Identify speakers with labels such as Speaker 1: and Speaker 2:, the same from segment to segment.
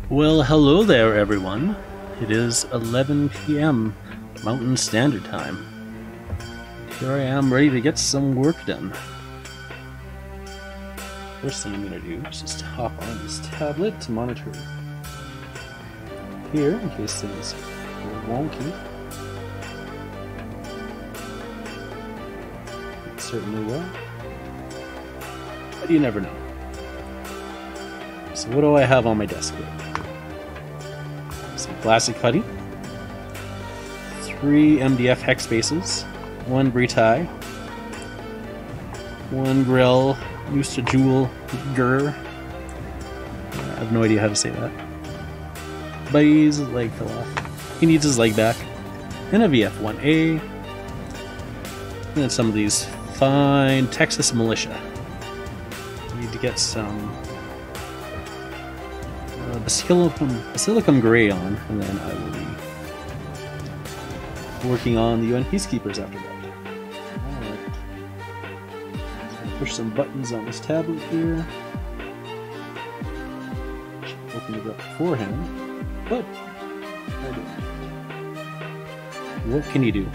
Speaker 1: Well, hello there, everyone. It is 11 p.m. Mountain Standard Time. Here I am, ready to get some work done. First thing I'm going to do is just hop on this tablet to monitor here, in case things go wonky. It certainly will. But you never know. So what do I have on my desk here? Some classic putty, 3 MDF hex bases, 1 Britai, 1 Grill, used to Jewel Gur. I have no idea how to say that. But his leg fell off. He needs his leg back. And a VF1A. And then some of these fine Texas Militia. I need to get some Basilicum Gray on, and then I will be working on the UN Peacekeepers after that. Alright. So push some buttons on this tablet here. Open it up beforehand, but I didn't. What can you do?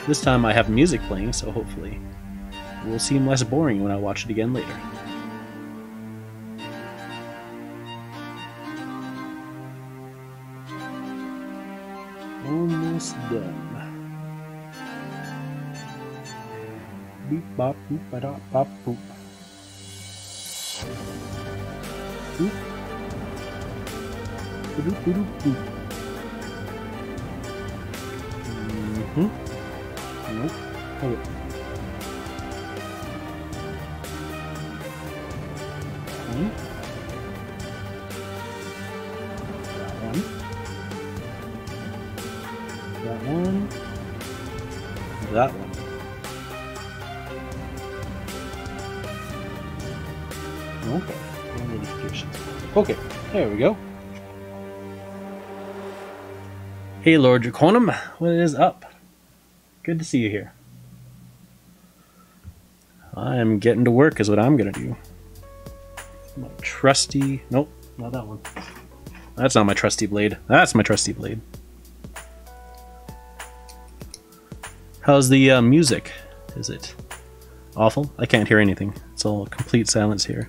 Speaker 1: This time I have music playing, so hopefully it will seem less boring when I watch it again later. Almost done. Beep bop boop ba da bop boop. Boop. Boop boop boop. Nope. Okay. That one. Okay. No notifications. Okay, there we go. Hey Lord Draconum, what is up? Good to see you here. I'm getting to work is what I'm gonna do. My trusty... Nope, not that one. That's not my trusty blade. That's my trusty blade. How's the music? Is it awful? I can't hear anything. It's all complete silence here.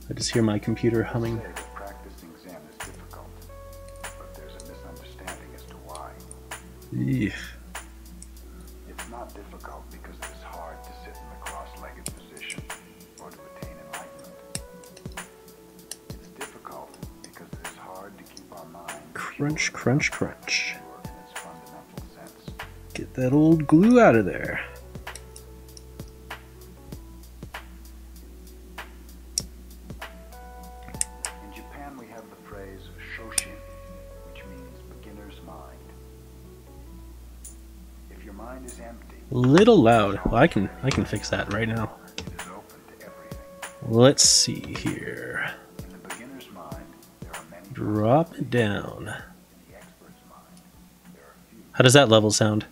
Speaker 1: I just hear my computer humming.
Speaker 2: Practicing Zen is difficult, but there's a misunderstanding as to why.
Speaker 1: Yeah.
Speaker 2: It's not difficult because it is hard to sit in the cross-legged position or to attain enlightenment. It's difficult because it is hard to keep our mind
Speaker 1: Crunch, crunch, crunch. Get that old glue out of there.
Speaker 2: In Japan we have the phrase shoshin, which means beginner's mind. If your mind is empty,
Speaker 1: A little loud. Well, I can fix that right now.
Speaker 2: it is open to everything.
Speaker 1: Let's see here.
Speaker 2: In the beginner's mind, there are many.
Speaker 1: Drop it down.
Speaker 2: In the expert's mind, there are few.
Speaker 1: How does that level sound?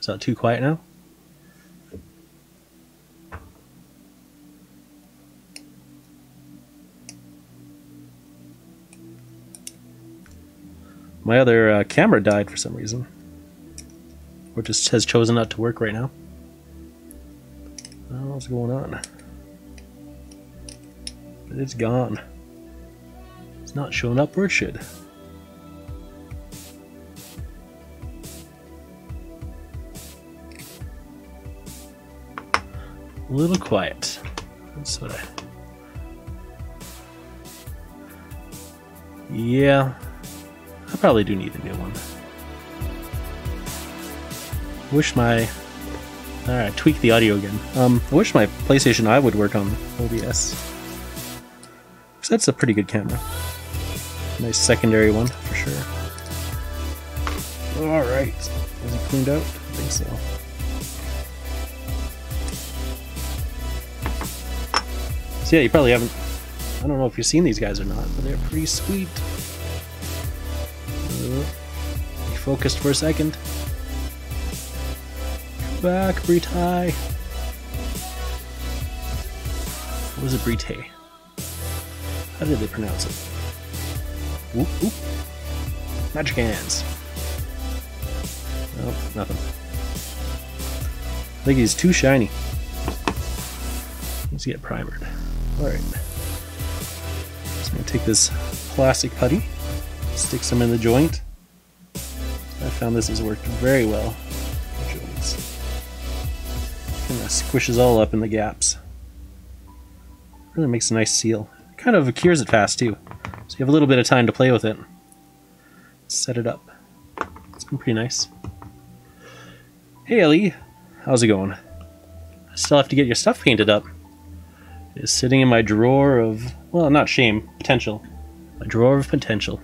Speaker 1: Is that too quiet now? My other camera died for some reason. Or just has chosen not to work right now. I don't know what's going on. But it's gone. It's not showing up where it should. A little quiet. That's what Yeah, I probably do need a new one. Wish my... Alright, tweak the audio again. I wish my PlayStation Eye would work on OBS. Because that's a pretty good camera. Nice secondary one, for sure. Alright. Is it cleaned out? I think so. So yeah, you probably haven't... I don't know if you've seen these guys or not, but they're pretty sweet. You focused for a second. Come back, Britai. What was it, Brite? How did they pronounce it? Whoop, whoop. Magic hands. Nope, nothing. I think he's too shiny. Let's get primered. Alright. Just gonna take this plastic putty, stick some in the joint. I found this has worked very well. The joints. Kind of squishes all up in the gaps. Really makes a nice seal. Kind of cures it fast too. So you have a little bit of time to play with it. Set it up. It's been pretty nice. Hey Ellie, how's it going? I still have to get your stuff painted up. It is sitting in my drawer of, well, not shame, potential. My drawer of potential.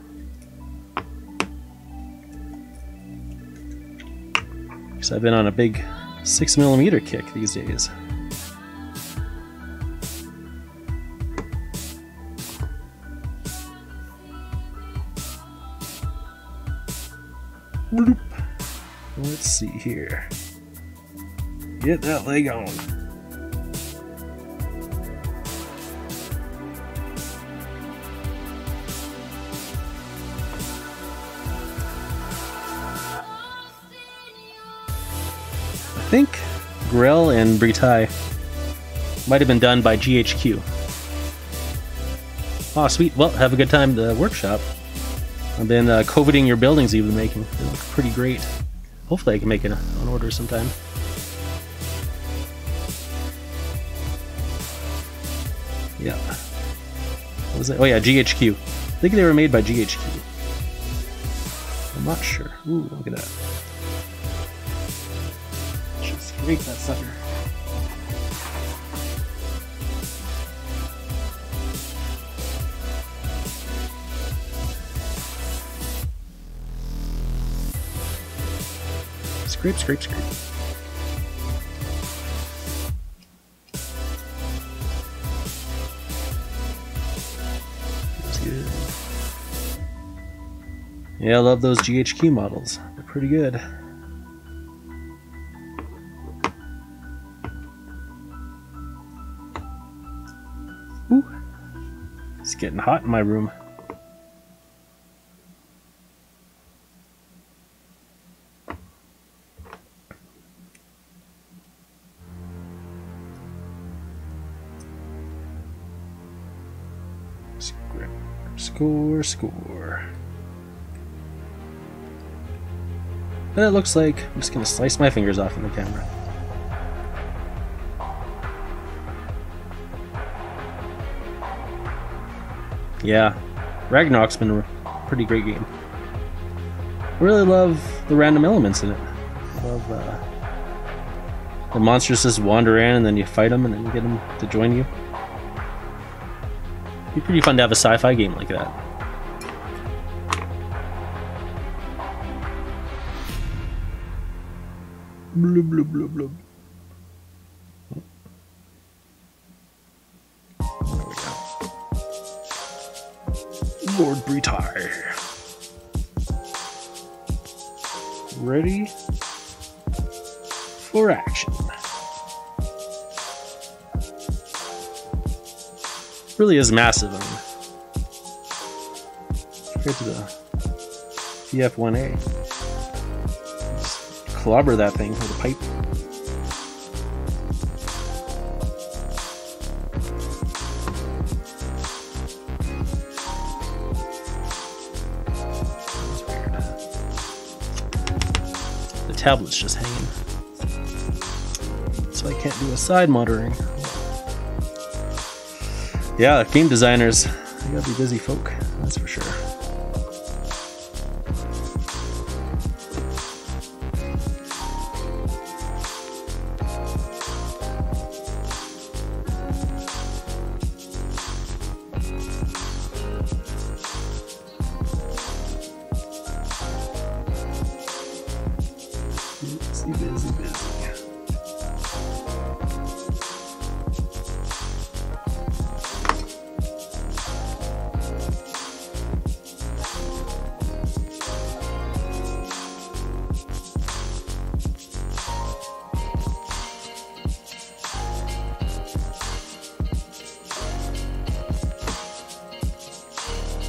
Speaker 1: Because I've been on a big 6mm kick these days. Bloop. Let's see here. Get that leg on. I think Grell and Britai might have been done by GHQ. Aw, sweet. Well, have a good time at the workshop. I've been coveting your buildings you've been making. They look pretty great. Hopefully I can make it on order sometime. Yeah. What was it? Oh yeah, GHQ. I think they were made by GHQ. I'm not sure. Ooh, look at that. Just scrape that sucker. Scrape, scrape, scrape. That's good. Yeah, I love those GHQ models. They're pretty good. Ooh. It's getting hot in my room. Score, score. And it looks like I'm just gonna slice my fingers off in the camera. Yeah, Ragnarok's been a pretty great game. Really love the random elements in it. I love the monsters just wander in and then you fight them and then you get them to join you. It'd be pretty fun to have a sci-fi game like that. Blub, blub, blub, blub. There we go. Lord Britai. Ready for action. Really is massive. I mean, compared to the VF-1A. Just clobber that thing with a pipe. That's weird. The tablet's just hanging. So I can't do a side monitoring. Yeah, game designers, they gotta be busy folk, that's for sure. Busy, busy, busy.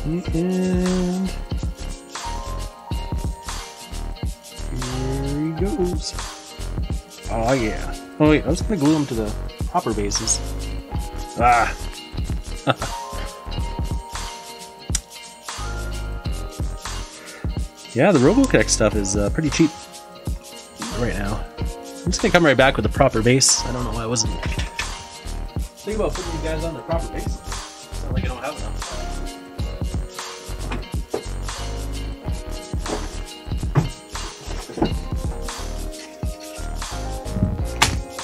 Speaker 1: And here he goes. Oh yeah. Oh wait, I was gonna glue him to the hopper bases. Ah. Yeah, the Robotech stuff is pretty cheap right now. I'm just gonna come right back with the proper base. I don't know why I wasn't thinking about putting you guys on the proper bases. It's not like I don't have enough.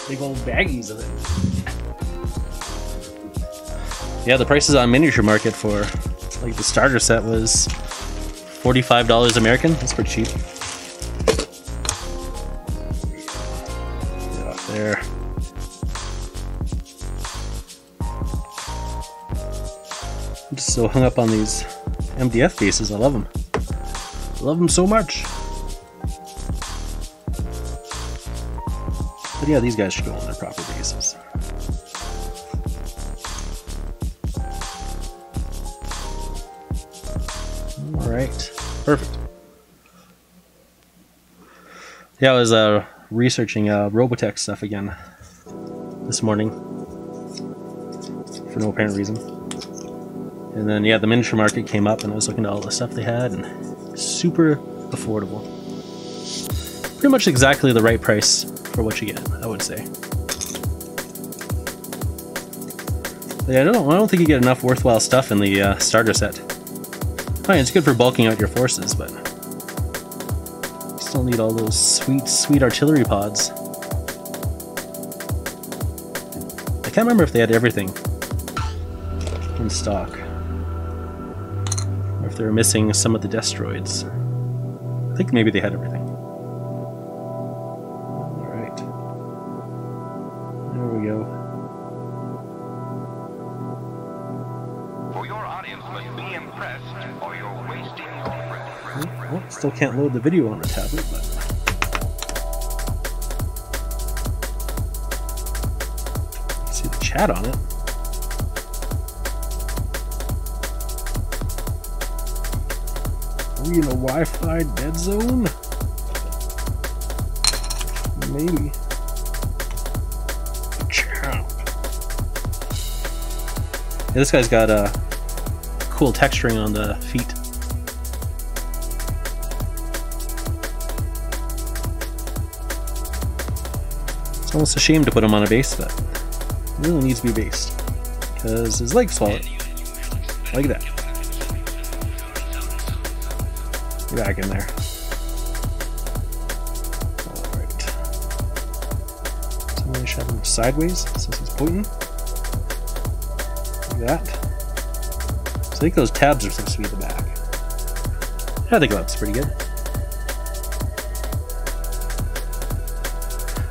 Speaker 1: Big old baggies of it. Yeah, the prices on Miniature Market for like the starter set was $45 American. That's pretty cheap. Get off there. I'm just so hung up on these MDF bases. I love them. I love them so much. But yeah, these guys should go on their proper bases. Alright, perfect. Yeah, I was researching Robotech stuff again this morning for no apparent reason. And then, yeah, the Miniature Market came up and I was looking at all the stuff they had, and super affordable. Pretty much exactly the right price for what you get, I would say. But yeah, I don't think you get enough worthwhile stuff in the starter set. Fine, it's good for bulking out your forces, but you still need all those sweet, sweet artillery pods. I can't remember if they had everything in stock, or if they were missing some of the destroids. I think maybe they had everything. Alright. There we go. Well, still can't load the video on the tablet, but see the chat on it. Are we in a Wi-Fi dead zone? Maybe. Yeah, this guy's got a cool texturing on the feet. It's almost a shame to put him on a base, but he really needs to be based because his legs fall out like that. Get back in there. Alright. So I'm going to shove him sideways since he's pointing. Like that. So I think those tabs are supposed to be at the back. I think that's pretty good.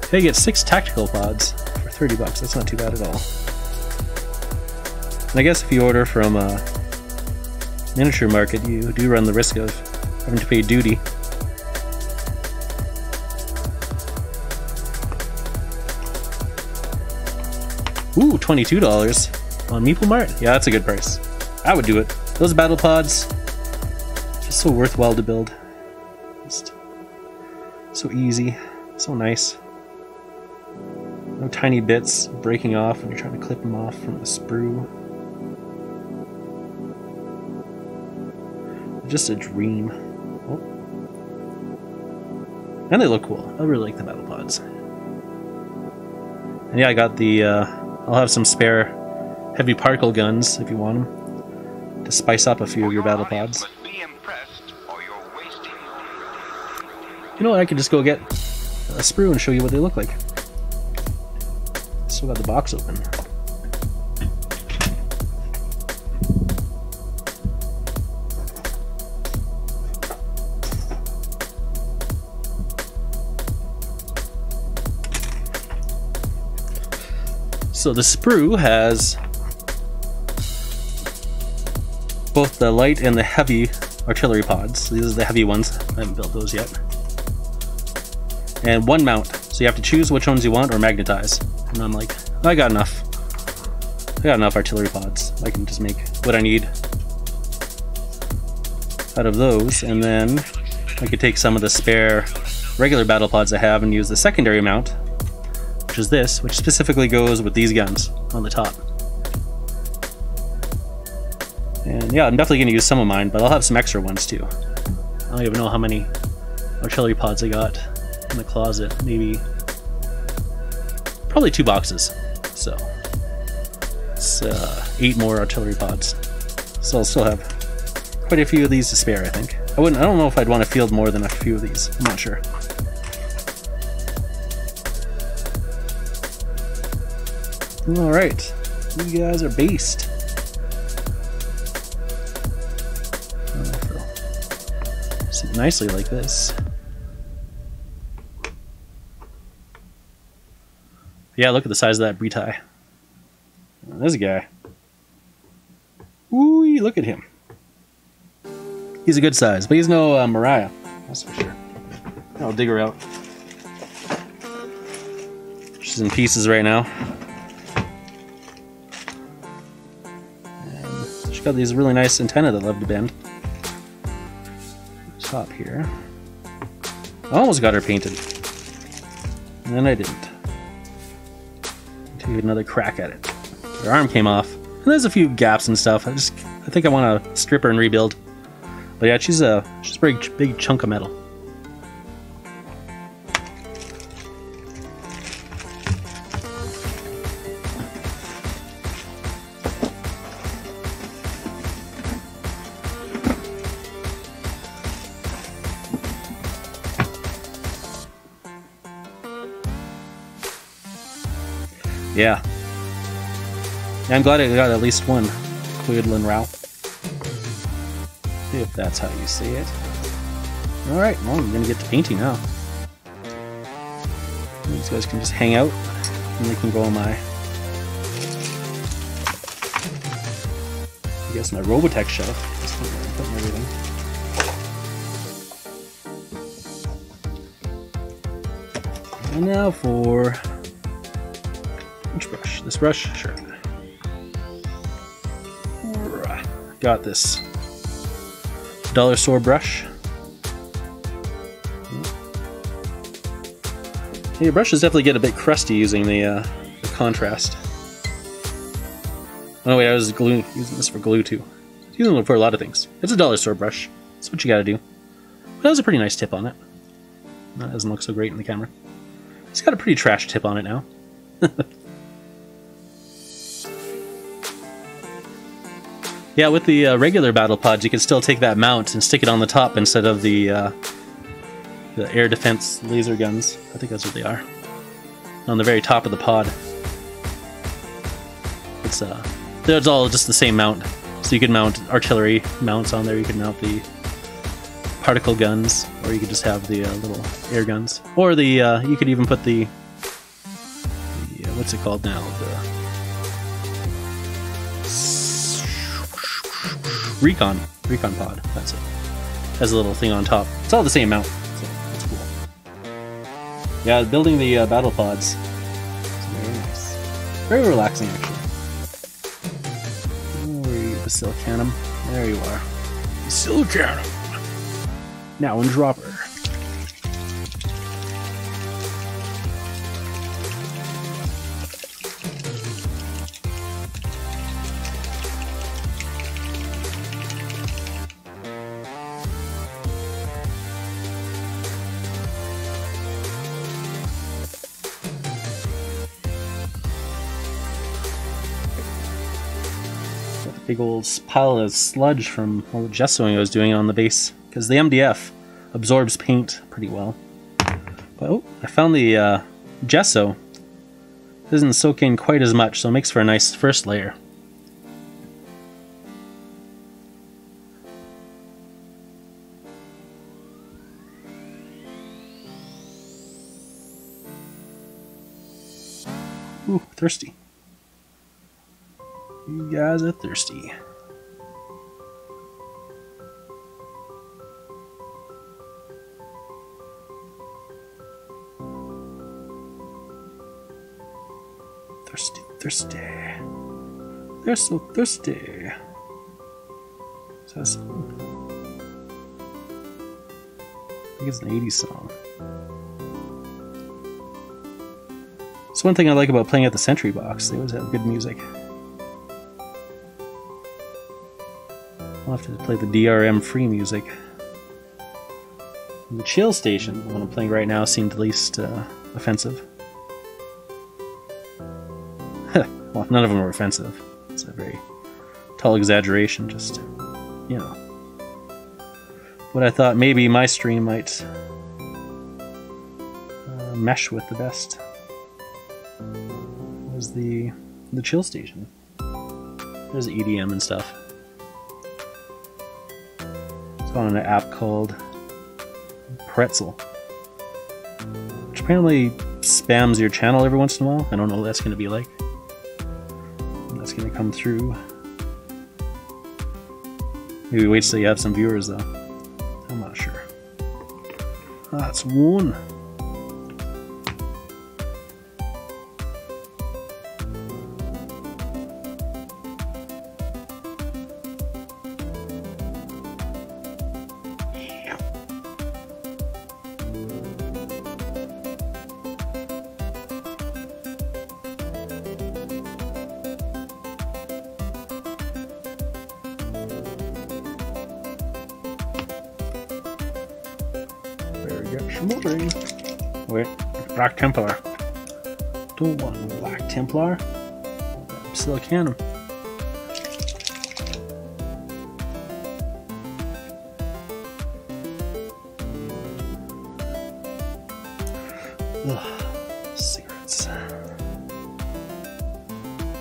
Speaker 1: Okay, you get 6 tactical pods for $30. That's not too bad at all. And I guess if you order from a Miniature Market, you do run the risk of having to pay duty. Ooh, $22 on Meeple Mart. Yeah, that's a good price. I would do it. Those battle pods, just so worthwhile to build. Just so easy, so nice. No tiny bits breaking off when you're trying to clip them off from the sprue. Just a dream. Oh. And they look cool. I really like the battle pods. And yeah, I got the, I'll have some spare heavy particle guns if you want them, to spice up a few of your battle pods. You know what, I could just go get a sprue and show you what they look like. Still got the box open. So the sprue has both the light and the heavy artillery pods. These are the heavy ones. I haven't built those yet. And one mount. So you have to choose which ones you want or magnetize. And I'm like, I got enough. I got enough artillery pods. I can just make what I need. out of those, and then I could take some of the spare regular battle pods I have and use the secondary mount, which is this, which specifically goes with these guns on the top. And yeah, I'm definitely going to use some of mine, but I'll have some extra ones too. I don't even know how many artillery pods I got in the closet. Maybe, probably 2 boxes. So it's 8 more artillery pods. So I'll still have quite a few of these to spare, I think. I don't know if I'd want to field more than a few of these. I'm not sure. Alright, you guys are based. Sit nicely like this. Yeah, look at the size of that Britai. This guy. Ooh, look at him. He's a good size, but he's no Mariah, that's for sure. I'll dig her out. She's in pieces right now. And she's got these really nice antennae that love to bend. Top here. I almost got her painted. And then I didn't. Take another crack at it. Her arm came off. And there's a few gaps and stuff. I think I want to strip her and rebuild. But yeah, she's a big chunk of metal. Yeah. I'm glad I got at least one Quidlin route. If that's how you say it. Alright, well, I'm gonna get to painting now. These guys can just hang out, and they can go on my... I guess my Robotech shelf. Just put everything. And now for... which brush? This brush? Sure. Got this dollar store brush. Yeah, brushes definitely get a bit crusty using the contrast. Oh wait, I was using this for glue too. Using it for a lot of things. It's a dollar store brush. That's what you gotta do. But that was a pretty nice tip on it. That doesn't look so great in the camera. It's got a pretty trash tip on it now. Yeah, with the regular battle pods, you can still take that mount and stick it on the top instead of the air defense laser guns. I think that's what they are. On the very top of the pod. It's all just the same mount. So you can mount artillery mounts on there. You can mount the particle guns, or you could just have the little air guns, or the you could even put the what's it called now? Recon pod, that's it. Has a little thing on top. It's all the same mount, so that's cool. Yeah, building the battle pods. It's very nice. Very relaxing, actually. Where are you, Basilicanum? There you are. Basilicanum! Now in dropper. Big old pile of sludge from all the gessoing I was doing on the base, because the MDF absorbs paint pretty well. But oh, I found the gesso. It doesn't soak in quite as much, so it makes for a nice first layer. Ooh, thirsty. You guys are thirsty. Thirsty, thirsty. They're so thirsty. So think it's an 80s song. It's one thing I like about playing at the Sentry Box. They always have good music. I'll have to play the DRM free music. And the Chill Station, the one I'm playing right now, seemed the least offensive. Well, none of them are offensive. It's a very tall exaggeration, just, you know. What I thought maybe my stream might mesh with the best was the Chill Station. There's EDM and stuff. It's on an app called Pretzel, which apparently spams your channel every once in a while. I don't know what that's going to be like. That's going to come through. Maybe wait till you have some viewers, though. I'm not sure. That's one. Wait, Black Templar. Don't want a Black Templar. Still can him. Ugh, cigarettes.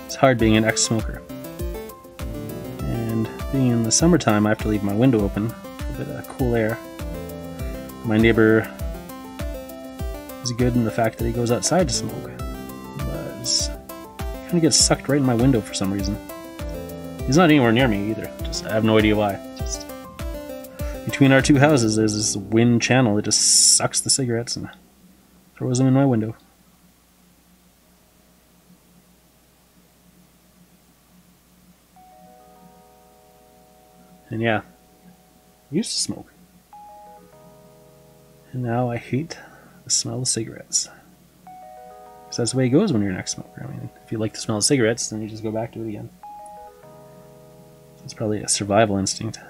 Speaker 1: It's hard being an ex-smoker. And being in the summertime, I have to leave my window open for a bit of cool air. My neighbor is good in the fact that he goes outside to smoke, but kind of gets sucked right in my window for some reason. He's not anywhere near me either. Just I have no idea why. Just between our two houses, there's this wind channel that just sucks the cigarettes and throws them in my window. And yeah, I used to smoke. And now I hate the smell of cigarettes. Because that's the way it goes when you're an ex-smoker. I mean, if you like the smell of cigarettes, then you just go back to it again. It's probably a survival instinct.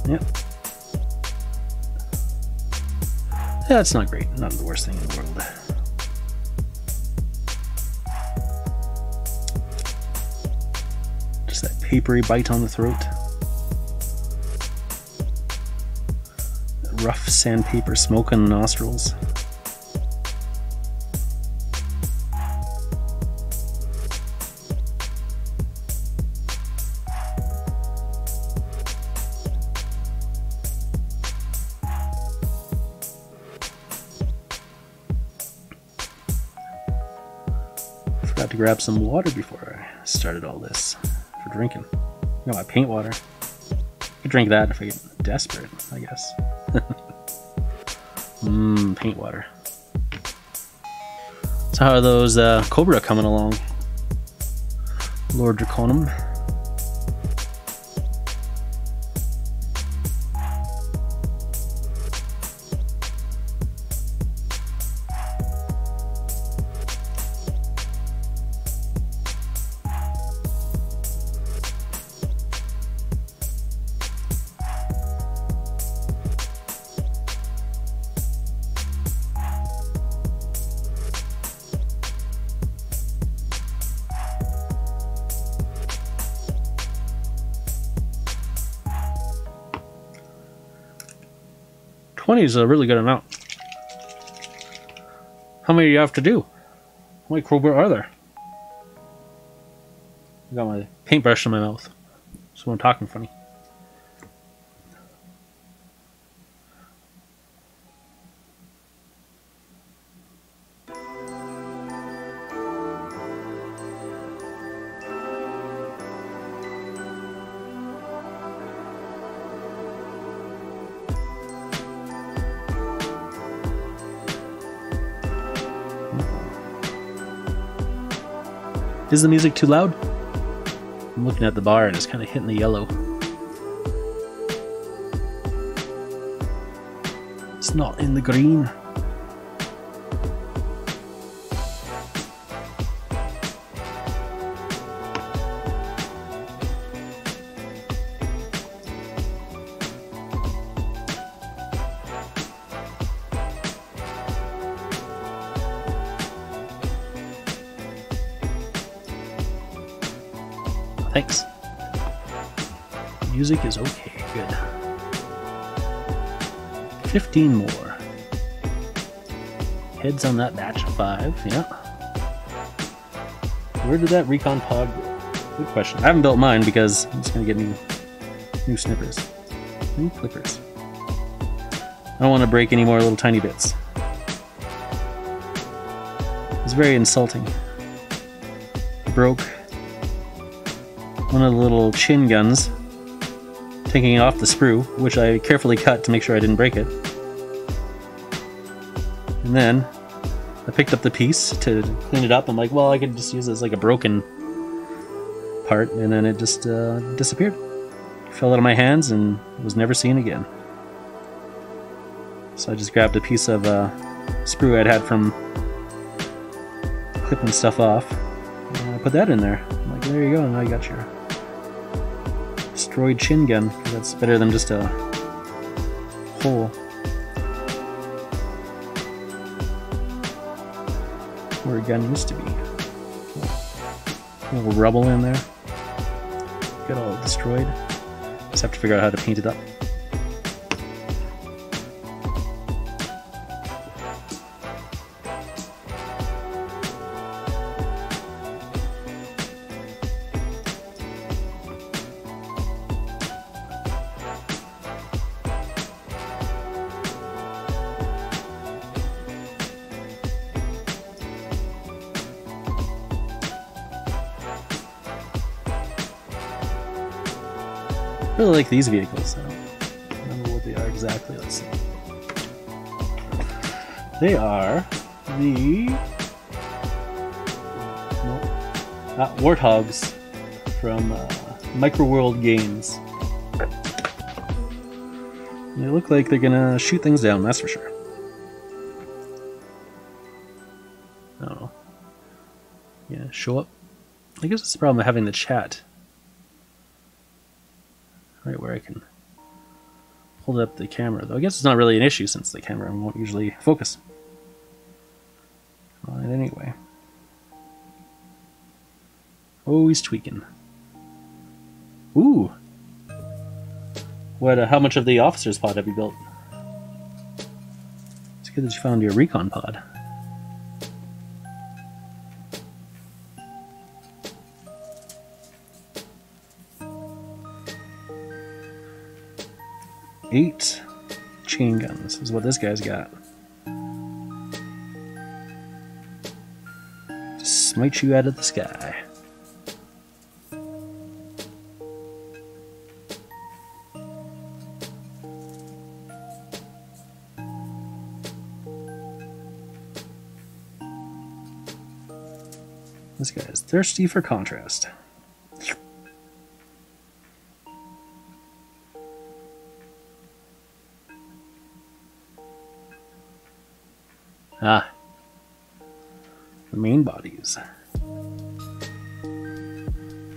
Speaker 1: Yep. Yeah, it's not great. Not the worst thing in the world. Just that papery bite on the throat. That rough sandpaper smoke in the nostrils. To grab some water before I started all this for drinking. You know, my paint water. I could drink that if I get desperate, I guess. Paint water. So how are those Cobra coming along? Lord Draconum. Is a really good amount. How many do you have to do? How many Cobra are there? I got my paintbrush in my mouth, so I'm talking funny. Is the music too loud? I'm looking at the bar and it's kind of hitting the yellow. It's not in the green. Thanks. Music is okay, good. 15 more. Heads on that batch of 5, yeah. Where did that recon pod go? Good question. I haven't built mine because I'm just gonna get new snippers. New clippers. I don't want to break any more little tiny bits. It's very insulting. I broke one of the little chin guns, taking off the sprue, which I carefully cut to make sure I didn't break it. And then I picked up the piece to clean it up. I'm like, well, I could just use it as like a broken part, and then it just disappeared. It fell out of my hands and was never seen again. So I just grabbed a piece of sprue I'd had from clipping stuff off, and I put that in there. I'm like, there you go, now you got your destroyed chin gun. That's better than just a hole. Where a gun used to be. A little rubble in there. Got all destroyed. Just have to figure out how to paint it up. I really like these vehicles. I don't remember what they are exactly. Let's see. They are the Warthogs from Microworld Games. They look like they're gonna shoot things down, that's for sure. I don't know. Yeah, show up. I guess it's the problem of having the chat right where I can hold up the camera, though I guess it's not really an issue since the camera won't usually focus on it anyway. Always tweaking. Ooh! What? How much of the officer's pod have you built? It's good that you found your recon pod. Eight chain guns is what this guy's got. Just smite you out of the sky. This guy is thirsty for contrast. Ah, the main bodies.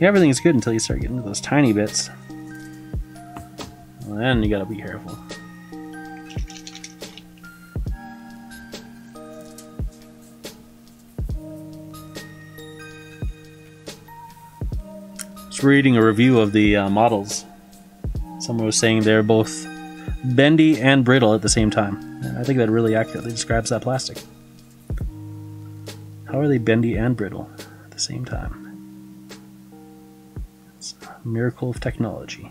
Speaker 1: Yeah, everything is good until you start getting to those tiny bits. Well, then you gotta be careful. Just reading a review of the models. Someone was saying they're both bendy and brittle at the same time. And I think that really accurately describes that plastic. How are they bendy and brittle at the same time? It's a miracle of technology.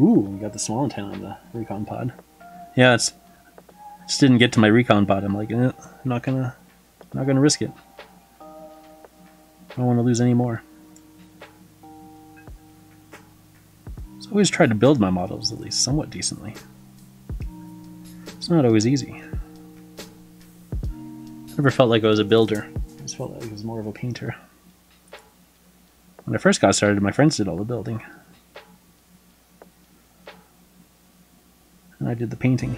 Speaker 1: Ooh, we got the small antenna on the recon pod. Yeah, it's just didn't get to my recon pod. I'm like, I'm not gonna risk it. I don't want to lose any more. So I always try to build my models at least somewhat decently. It's not always easy. Never felt like I was a builder. I just felt like I was more of a painter. When I first got started, my friends did all the building. And I did the painting.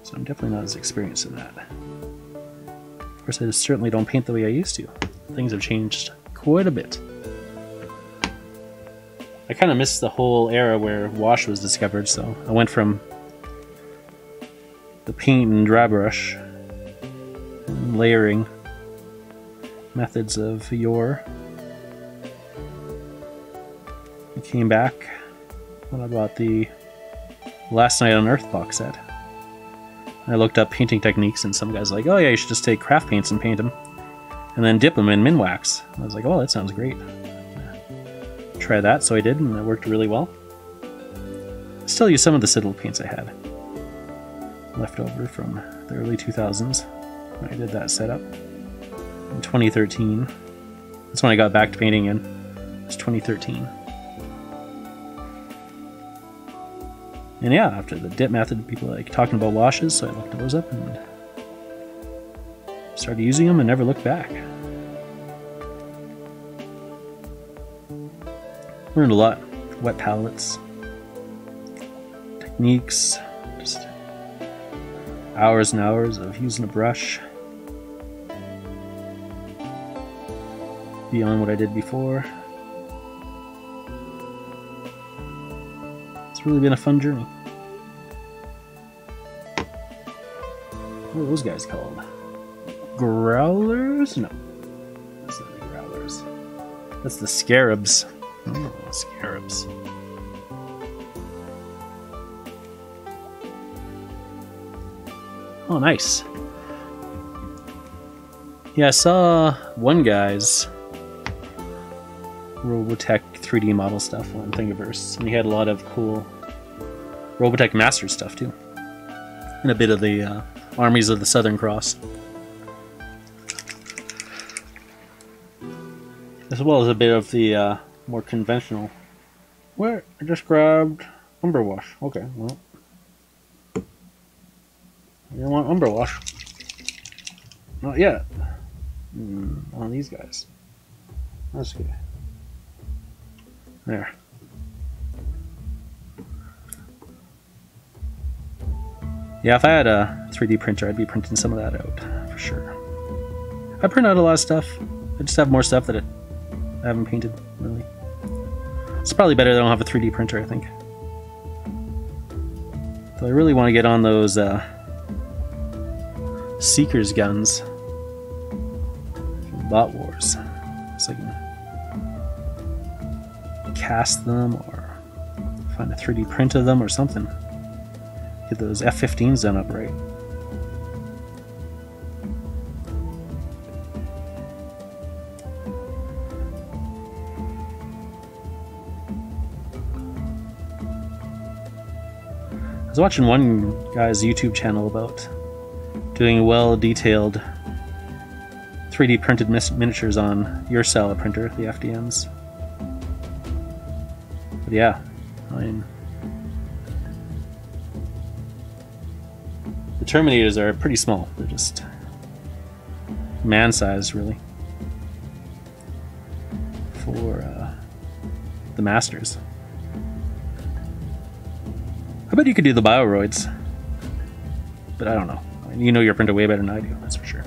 Speaker 1: So I'm definitely not as experienced in that. Of course, I certainly don't paint the way I used to. Things have changed quite a bit. I kind of missed the whole era where wash was discovered, so I went from the paint and dry brush and layering methods of yore. I came back when I bought the Last Night on Earth box set. I looked up painting techniques, and some guy's like, oh yeah, you should just take craft paints and paint them, and then dip them in Minwax. I was like, oh, that sounds great. Try that, so I did, and it worked really well. I still use some of the Citadel paints I had left over from the early 2000s when I did that setup. In 2013, that's when I got back to painting in. It was 2013. And yeah, after the dip method, people like talking about washes, so I looked those up and started using them and never looked back. Learned a lot. Wet palettes, techniques, just hours and hours of using a brush beyond what I did before. It's really been a fun journey. What are those guys called? Growlers? No. That's not the growlers. That's the scarabs. Oh, scarabs. Oh, nice. Yeah, I saw one guy's Robotech 3D model stuff on Thingiverse, and he had a lot of cool Robotech Master stuff too, and a bit of the Armies of the Southern Cross, as well as a bit of the more conventional. Where I just grabbed Umber Wash. Okay, well, you don't want Umber Wash. Not yet. On these guys. That's good. There. Yeah, if I had a 3D printer, I'd be printing some of that out, for sure. I print out a lot of stuff. I just have more stuff that I haven't painted, really. It's probably better that I don't have a 3D printer, I think. So I really want to get on those Seeker's guns from Bot Wars. So I can cast them or find a 3D print of them or something. Get those F-15s done up right. I was watching one guy's YouTube channel about doing well-detailed 3D printed miniatures on your style of printer, the FDMs. But yeah, I mean, the Terminators are pretty small. They're just man-sized, really, for the Masters. I bet you could do the Bioroids, but I don't know. I mean, you know your printer way better than I do, that's for sure.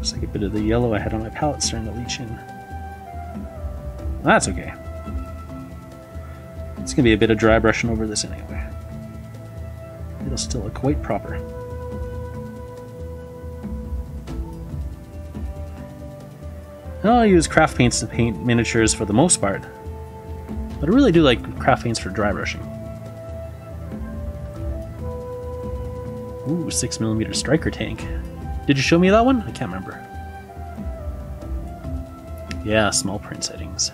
Speaker 1: Looks like a bit of the yellow I had on my palette starting to leach in. Well, that's okay. It's gonna be a bit of dry brushing over this anyway. It'll still look quite proper. I'll use craft paints to paint miniatures for the most part, but I really do like craft paints for dry brushing. Ooh, 6mm striker tank. Did you show me that one? I can't remember. Yeah, small print settings.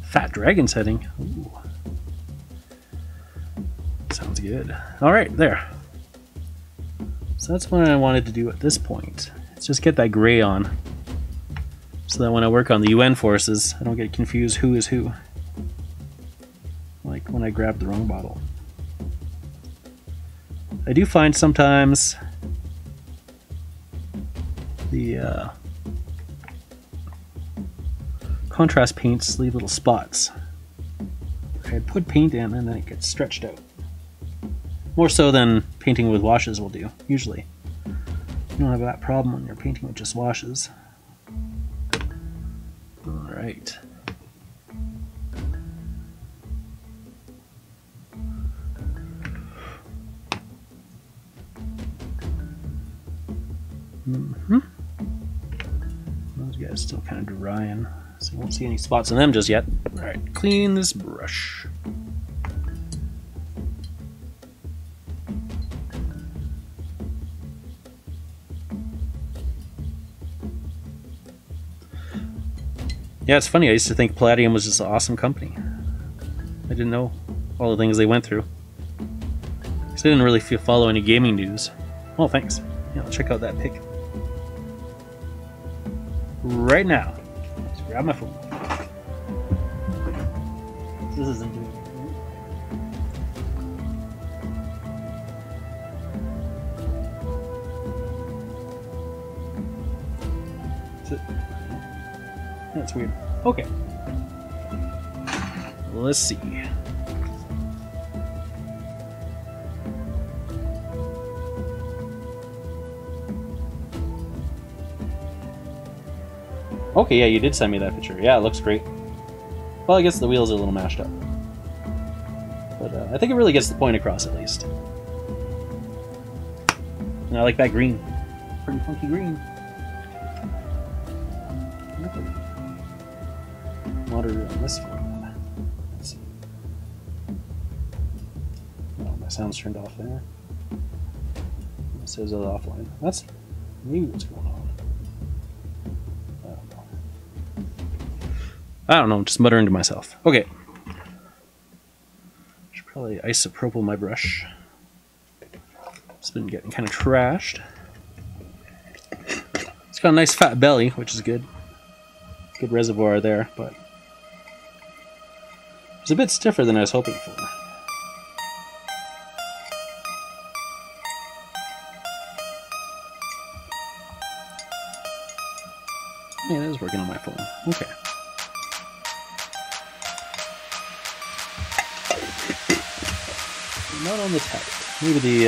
Speaker 1: Fat dragon setting. Ooh. Sounds good. Alright, there. So that's what I wanted to do at this point. Let's just get that gray on, so that when I work on the UN forces, I don't get confused who is who. Like when I grab the wrong bottle. I do find sometimes the contrast paints leave little spots. I'd put paint in and then it gets stretched out. More so than painting with washes will do, usually. You don't have that problem when you're painting with just washes. Alright. Those guys still kind of drying, so you won't see any spots on them just yet. Alright, clean this brush. Yeah, it's funny, I used to think Palladium was just an awesome company. I didn't know all the things they went through. Because I didn't really follow any gaming news. Oh, thanks. Yeah, I'll check out that pic. Right now. Just grab my phone. This isn't doing it. That's weird. Okay. Let's see. Okay, yeah, you did send me that picture. Yeah, it looks great. Well, I guess the wheels are a little mashed up. But I think it really gets the point across, at least. And I like that green. Pretty funky green. Water on this one. Let's see. Oh, my sound's turned off there. It says it's offline. That's maybe what's going on. I don't know, I'm just muttering to myself. Okay. Should probably isopropyl my brush. It's been getting kind of trashed. It's got a nice fat belly, which is good. Good reservoir there, but it's a bit stiffer than I was hoping for. Yeah, it is working on my phone. Okay. Not on the tablet. Maybe the,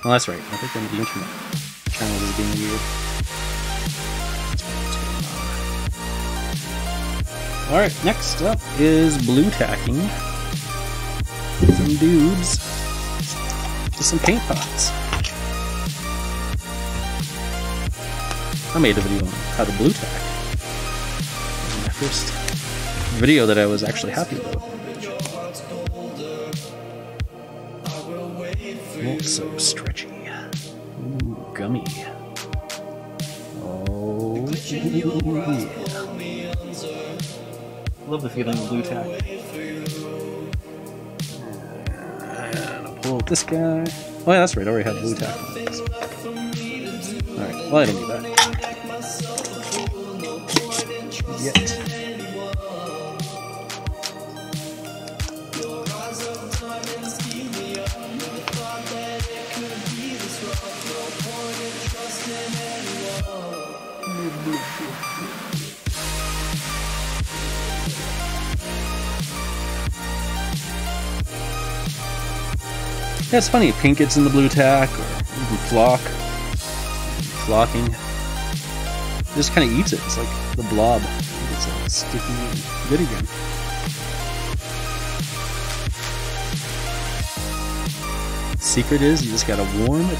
Speaker 1: well, that's right. I think one of the internet channels is being weird. Alright, next up is blue tacking some dudes to some paint pots. I made a video on how to blue tack. It was my first video that I was actually happy about. Oh, so stretchy. Ooh, gummy. Oh, yeah. Love the feeling of blue tack. And I'll pull out this guy. Oh yeah, that's right, I already have blue tack on this. Alright, well I don't need that. Yet. Yeah, it's funny, pink gets in the blue tack, or even flocking. It just kind of eats it. It's like the blob. It's So it's sticky and good again. Secret is you just gotta warm it.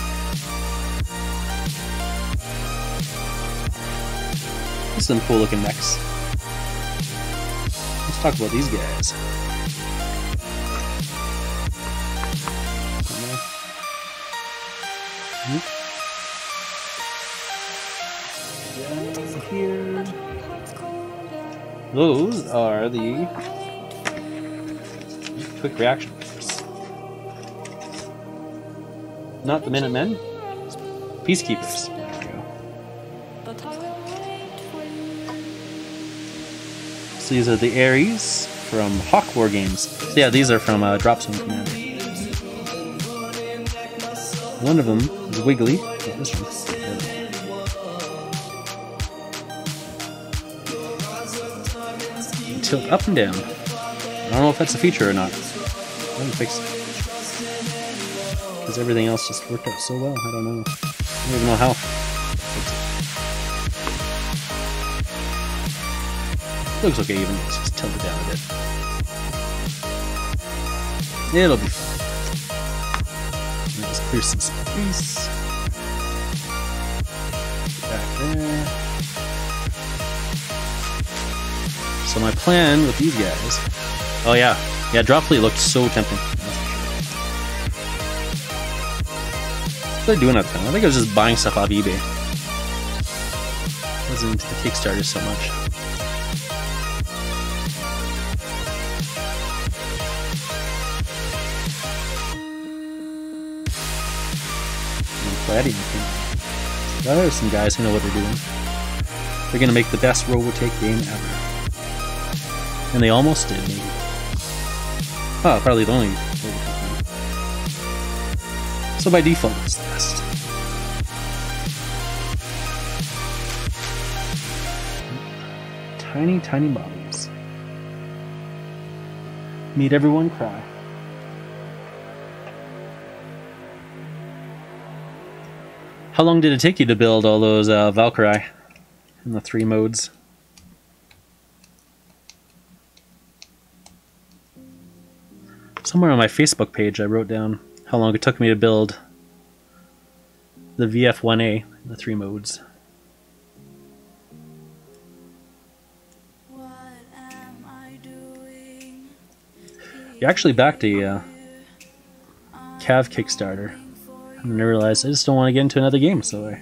Speaker 1: Some cool looking mechs. Let's talk about these guys. Here. Those are the quick reaction force. Not the Minutemen. Peacekeepers. There we go. So these are the Ares from Hawk War Games. So yeah, these are from Drop Zone Commander. One of them is Wiggly. Oh, this one. Tilt up and down. I don't know if that's a feature or not. I haven't fixed it. Because everything else just worked out so well. I don't know. I don't even know how. Looks okay even. Let's just tilt it down a bit. It'll be fine. Let me just clear some space. Back there. So my plan with these guys... Oh yeah. Yeah, Drop Fleet looked so tempting. What was I doing at the time? I think I was just buying stuff off eBay. I wasn't into the Kickstarter so much. There are some guys who know what they're doing. They're gonna make the best Robotech game ever. And they almost did, maybe. Oh, probably the only Robotech game. So by default, it's the best. Tiny, tiny bodies. Made everyone cry. How long did it take you to build all those Valkyrie in the 3 modes? Somewhere on my Facebook page I wrote down how long it took me to build the VF1A in the 3 modes. You actually backed a Cav Kickstarter. And I realized I just don't want to get into another game, so I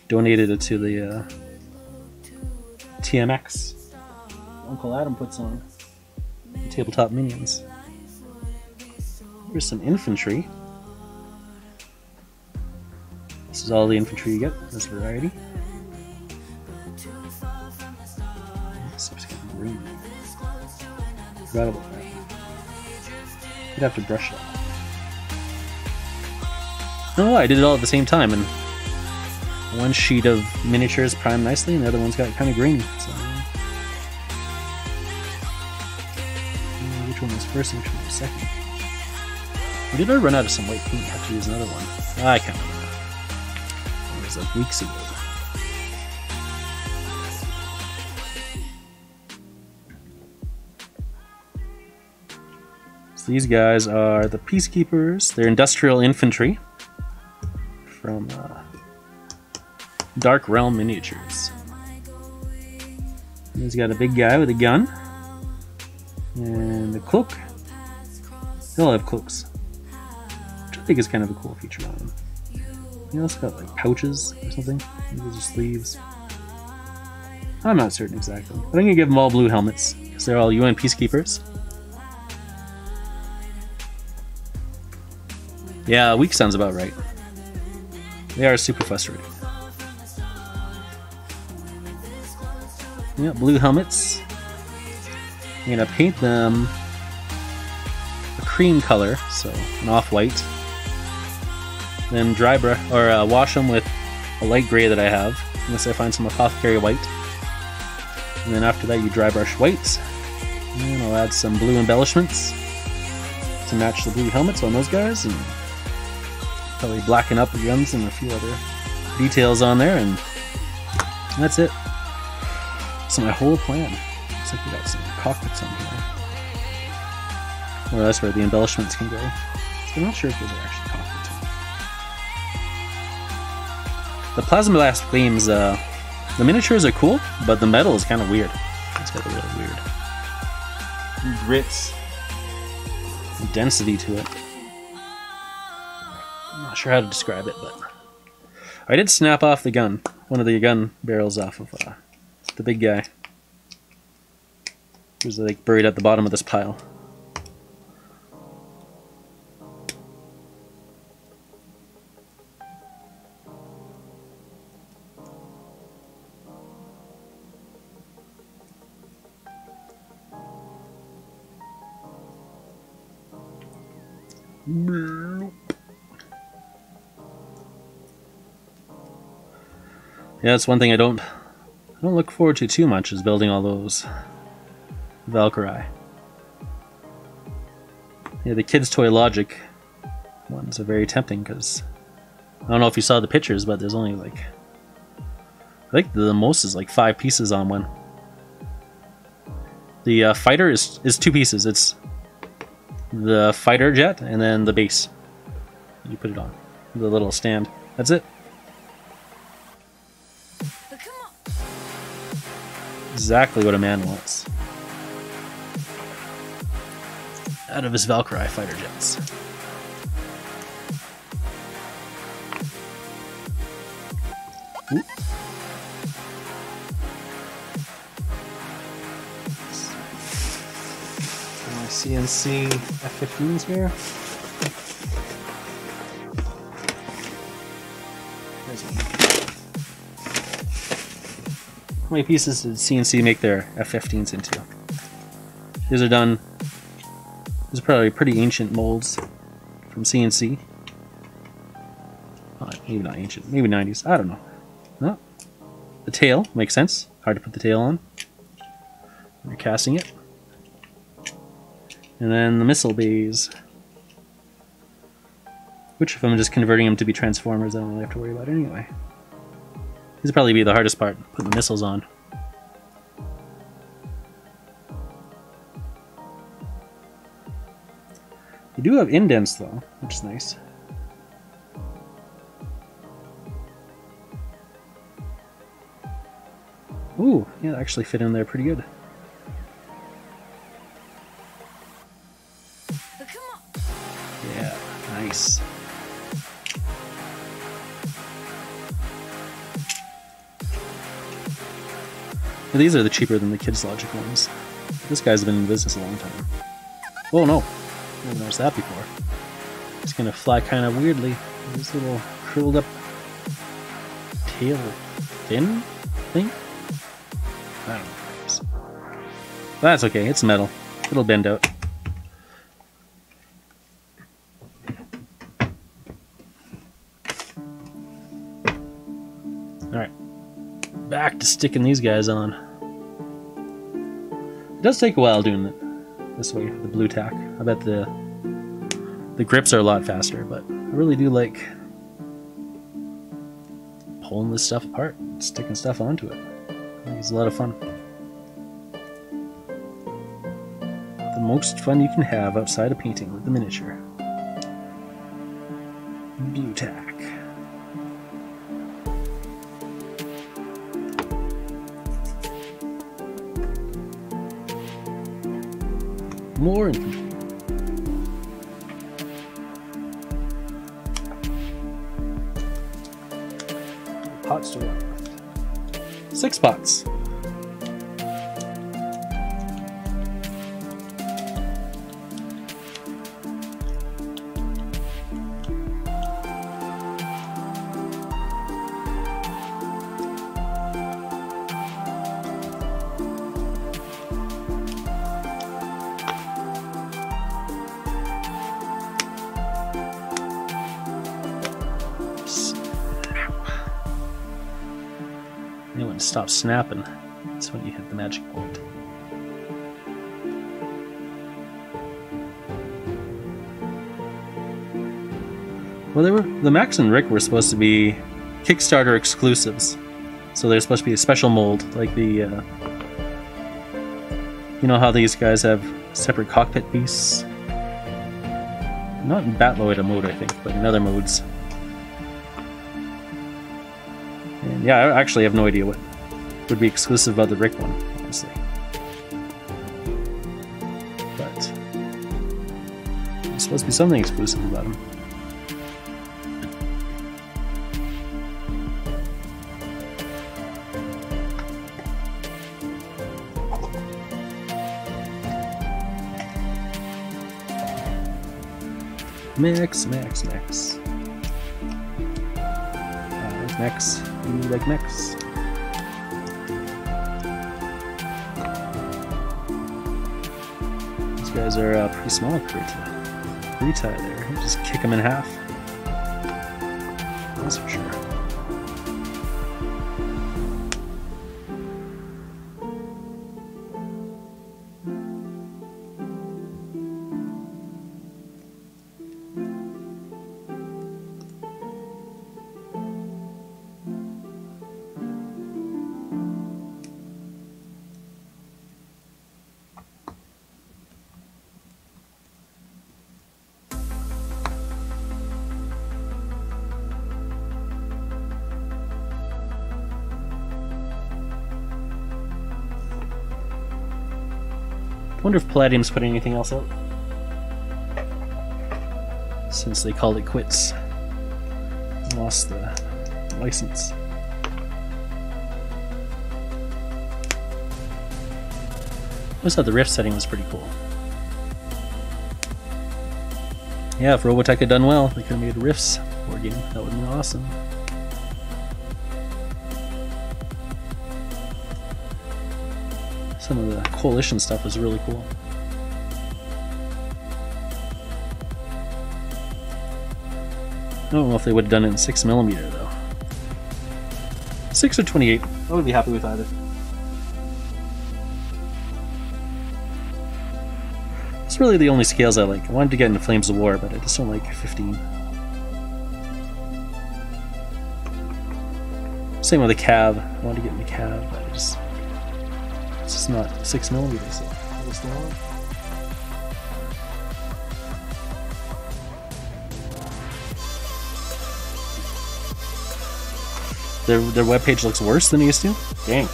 Speaker 1: donated it to the TMX Uncle Adam puts on. Tabletop Minions. Here's some infantry. This is all the infantry you get, this variety. Forgot about that. You'd have to brush it up. No, I did it all at the same time, and one sheet of miniatures primed nicely, and the other one's got kind of grainy. So, which one was first and which one was second? Or did I run out of some white paint? I have to use another one. I can't remember. It was like weeks ago. So these guys are the Peacekeepers. They're industrial infantry from Dark Realm Miniatures. He's got a big guy with a gun and a cloak. They all have cloaks, which I think is kind of a cool feature on them. He also got like pouches or something. Maybe those are sleeves. I'm not certain exactly, but I'm gonna give them all blue helmets because they're all UN Peacekeepers. Yeah, weak sounds about right. They are super frustrating. Yeah, blue helmets. I'm gonna paint them a cream color, so an off-white. Then dry brush or wash them with a light gray that I have, unless I find some apothecary white. And then after that, you dry brush white. And I'll add some blue embellishments to match the blue helmets on those guys, and probably blacken up the guns and a few other details on there, and that's it. So my whole plan. Looks like we got some cockpits on here. Or that's where the embellishments can go. So I'm not sure if those are actually cockpits. The plasma blast gleams, the miniatures are cool, but the metal is kind of weird. It's got a really weird grits density to it. I'm not sure how to describe it, but I did snap off the gun, one of the gun barrels off of the big guy. He was like buried at the bottom of this pile. Yeah, that's one thing I don't look forward to too much, is building all those Valkyrie. Yeah, the Kids Toy Logic ones are very tempting because I don't know if you saw the pictures, but there's only like, I think the most is like 5 pieces on one. The fighter is 2 pieces. It's the fighter jet and then the base. You put it on the little stand. That's it. Exactly what a man wants out of his Valkyrie fighter jets. Ooh.
Speaker 3: My CNC F-15s here. There's one.
Speaker 1: How many pieces did CNC make their F-15s into? These are done. These are probably pretty ancient molds from CNC. Maybe not ancient, maybe 90s. I don't know. No. The tail makes sense. Hard to put the tail on. You're casting it. And then the missile bays. Which, if I'm just converting them to be transformers, I don't really have to worry about it anyway. This would probably be the hardest part, putting the missiles on. You do have indents though, which is nice. Ooh, yeah, they actually fit in there pretty good. Yeah, nice. These are the cheaper than the Kids Logic ones. This guy's been in business a long time. Oh no, I never noticed that before. It's gonna fly kind of weirdly. This little curled up tail fin thing? I don't know what it is. But that's okay, it's metal. It'll bend out. Alright. Back to sticking these guys on. It does take a while doing it this way, the blue tack. I bet the grips are a lot faster, but I really do like pulling this stuff apart and sticking stuff onto it. I think it's a lot of fun. The most fun you can have outside of painting with the miniature. Blue tack. More infantry. Pots to run with. 6 pots. And when it stops snapping, that's when you hit the magic point. Well, the Max and Rick were supposed to be Kickstarter exclusives, so they're supposed to be a special mold, like the You know how these guys have separate cockpit beasts? Not in Batloid mode, I think, but in other modes. And yeah, I actually have no idea what would be exclusive about the Rick one, honestly. But there's supposed to be something exclusive about him. Mechs. Like mechs. You like mechs. These guys are pretty small compared to Rita there. You just kick them in half. That's for sure. I wonder if Palladium's putting anything else out, since they called it quits. Lost the license. I always thought the Rift setting was pretty cool. Yeah, if Robotech had done well, they could have made a Rifts board game. That would have been awesome. Some of the Coalition stuff was really cool. I don't know if they would have done it in 6mm though. 6 or 28. I would be happy with either. It's really the only scales I like. I wanted to get into Flames of War, but I just don't like 15. Same with the Cav. I wanted to get into Cav, but it's just not 6mm, so I just don't want it. Their webpage looks worse than it used to? Dang.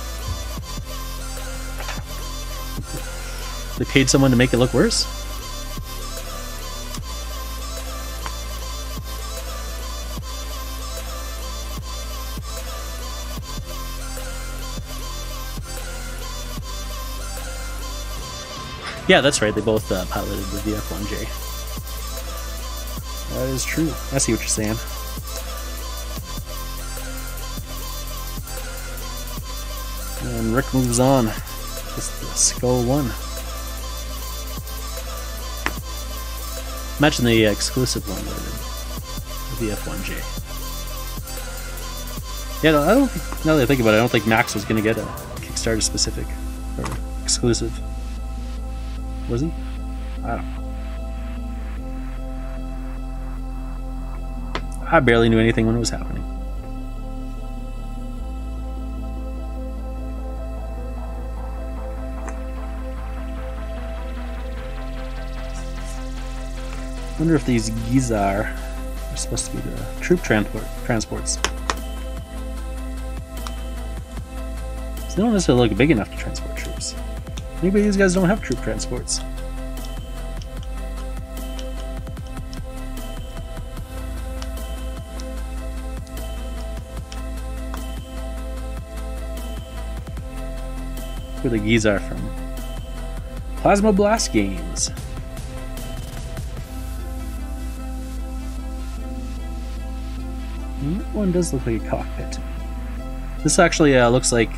Speaker 1: They paid someone to make it look worse? Yeah, that's right. They both piloted the VF1J. That is true. I see what you're saying. And Rick moves on. Just the Skull 1. Imagine the exclusive one, the VF1J. Yeah, no, I don't think, now that I think about it, I don't think Max was going to get a Kickstarter specific or exclusive. Was he? I don't know. I barely knew anything when it was happening. I wonder if these Gizar are supposed to be the troop transports. So they don't necessarily look big enough to transport troops. Maybe these guys don't have troop transports. Who the Gizar from? Plasma Blast Games. That one does look like a cockpit. This actually looks like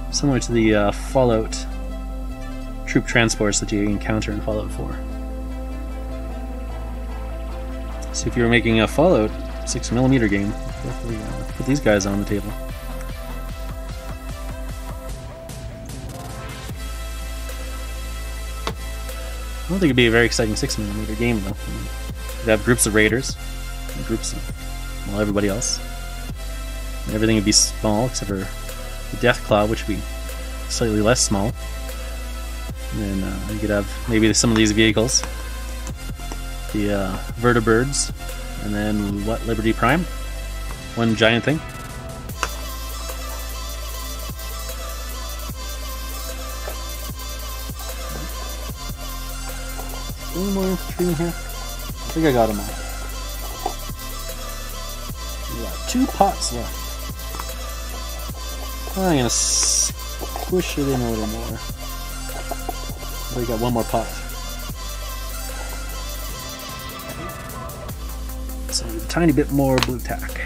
Speaker 1: similar to the Fallout troop transports that you encounter in Fallout 4. So if you were making a Fallout 6mm game, definitely put these guys on the table. I don't think it'd be a very exciting 6mm game though. You'd have groups of raiders, and groups of everybody else. And everything would be small except for the Death Claw, which would be slightly less small. And then you could have maybe some of these vehicles. The Vertibirds, and then what, Liberty Prime? One giant thing. Any more infantry in here? I think I got them all. We got 2 pots left. I'm gonna squish it in a little more. We got 1 more pot. So a tiny bit more blue tack.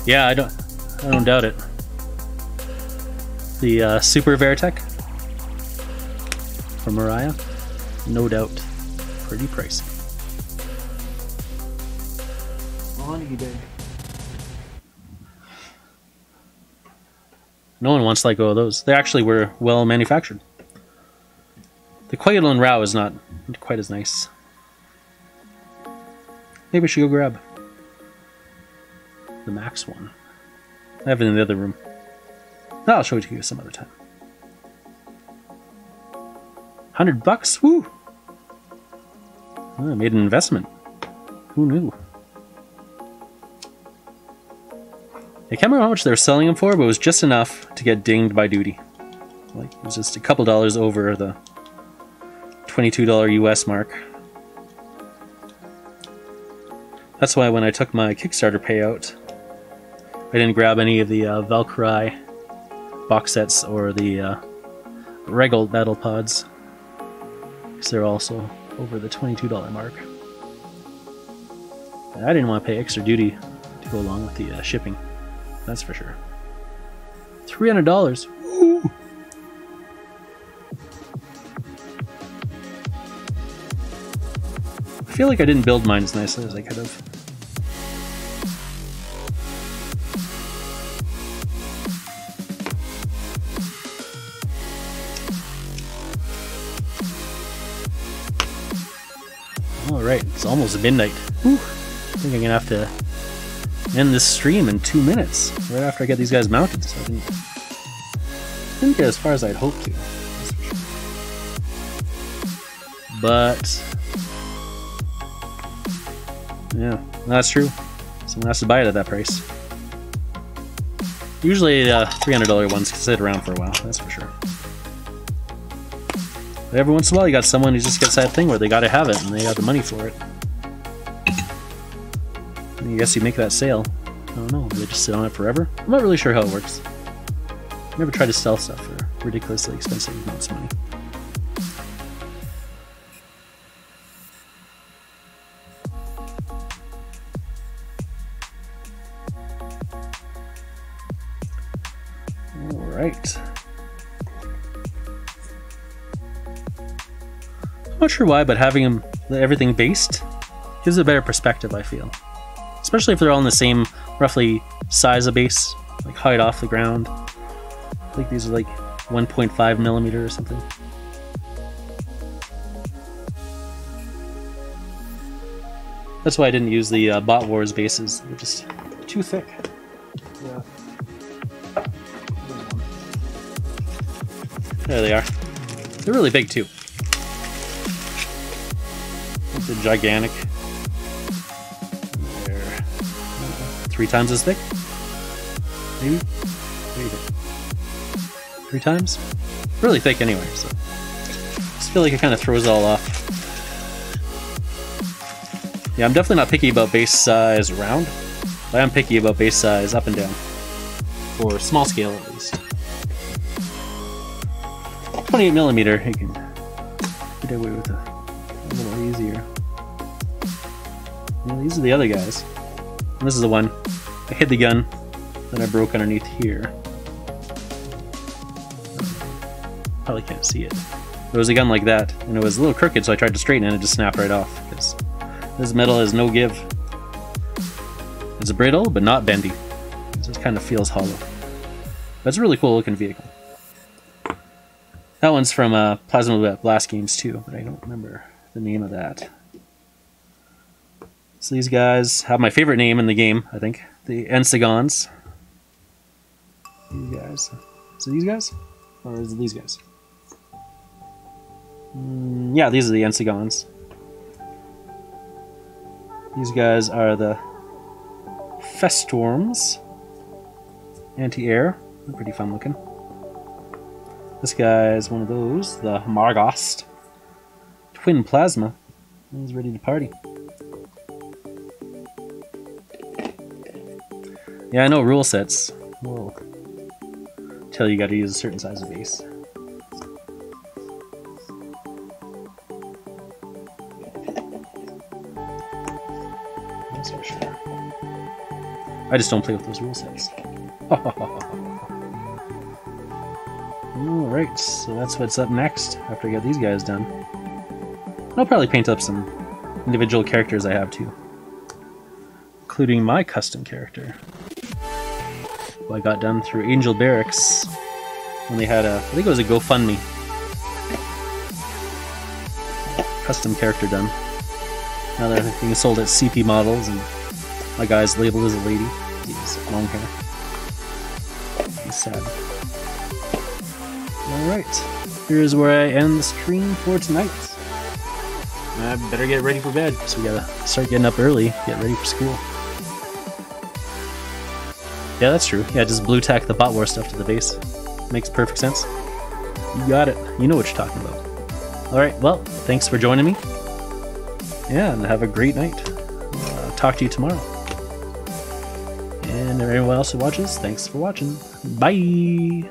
Speaker 1: Yeah, I don't doubt it. The Super Veritech from Mariah, no doubt, pretty pricey.
Speaker 3: On eBay.
Speaker 1: No one wants to let go of those. They actually were well manufactured. The Quail and Rao is not quite as nice. Maybe we should go grab the Max one. I have it in the other room. No, I'll show it to you some other time. $100? Woo! Oh, I made an investment. Who knew? I can't remember how much they were selling them for, but it was just enough to get dinged by duty. Like, it was just a couple dollars over the $22 US mark. That's why when I took my Kickstarter payout, I didn't grab any of the Valkyrie box sets or the Regal Battle Pods, because they're also over the $22 mark. I didn't want to pay extra duty to go along with the shipping. That's for sure. $300. Woo! I feel like I didn't build mine as nicely as I could have. Alright, it's almost midnight. Whew. I think I'm gonna have to end this stream in 2 minutes, right after I get these guys mounted, so I didn't get as far as I'd hoped to. That's for sure. But yeah, that's true. Someone has to buy it at that price. Usually $300 ones can sit around for a while, that's for sure. But every once in a while you got someone who just gets that thing where they gotta have it and they got the money for it. I guess you make that sale. I don't know, do they just sit on it forever? I'm not really sure how it works. Never tried to sell stuff for ridiculously expensive amounts of money. Alright. I'm not sure why, but having everything based gives a better perspective, I feel. Especially if they're all in the same, roughly, size of base, like height off the ground. I think these are like 1.5 millimeter or something. That's why I didn't use the Bot Wars bases. They're just too thick.
Speaker 3: Yeah.
Speaker 1: There they are. They're really big too. They're gigantic. They're 3 times as thick? Maybe? What do you think? 3 times? Really thick anyway, so I just feel like it kind of throws it all off. Yeah, I'm definitely not picky about base size round, but I am picky about base size up and down. For small scale at least. 28mm, you can get away with a little easier. Well, these are the other guys. And this is the one. I hid the gun, then I broke underneath here. Probably can't see it. There was a gun like that, and it was a little crooked, so I tried to straighten it and it just snapped right off. Because this metal has no give. It's brittle, but not bendy. It just kind of feels hollow. But it's a really cool looking vehicle. That one's from Plasma Blast Games too, but I don't remember the name of that. So these guys have my favorite name in the game, I think. The Ensigons. These guys. Is it these guys? Or is it these guys? Yeah, these are the Ensigons. These guys are the Festorms. Anti-air. They're pretty fun looking. This guy is one of those, the Margost. Twin Plasma. He's ready to party. Yeah, I know rule sets will tell you gotta use a certain size of base. That's for sure. I just don't play with those rule sets. Alright, so that's what's up next after I get these guys done. I'll probably paint up some individual characters I have too, including my custom character, who I got done through Angel Barracks when they had I think it was a GoFundMe. Custom character done. Now they're being sold at CP models, and my guy's labeled as a lady. He has long hair. He's sad. Alright, here's where I end the stream for tonight. I better get ready for bed, so we gotta start getting up early, get ready for school. Yeah, that's true. Yeah, just blue tack the bot war stuff to the base. Makes perfect sense. You got it. You know what you're talking about. Alright, well, thanks for joining me. Yeah, and have a great night. I'll talk to you tomorrow. And everyone else who watches, thanks for watching. Bye!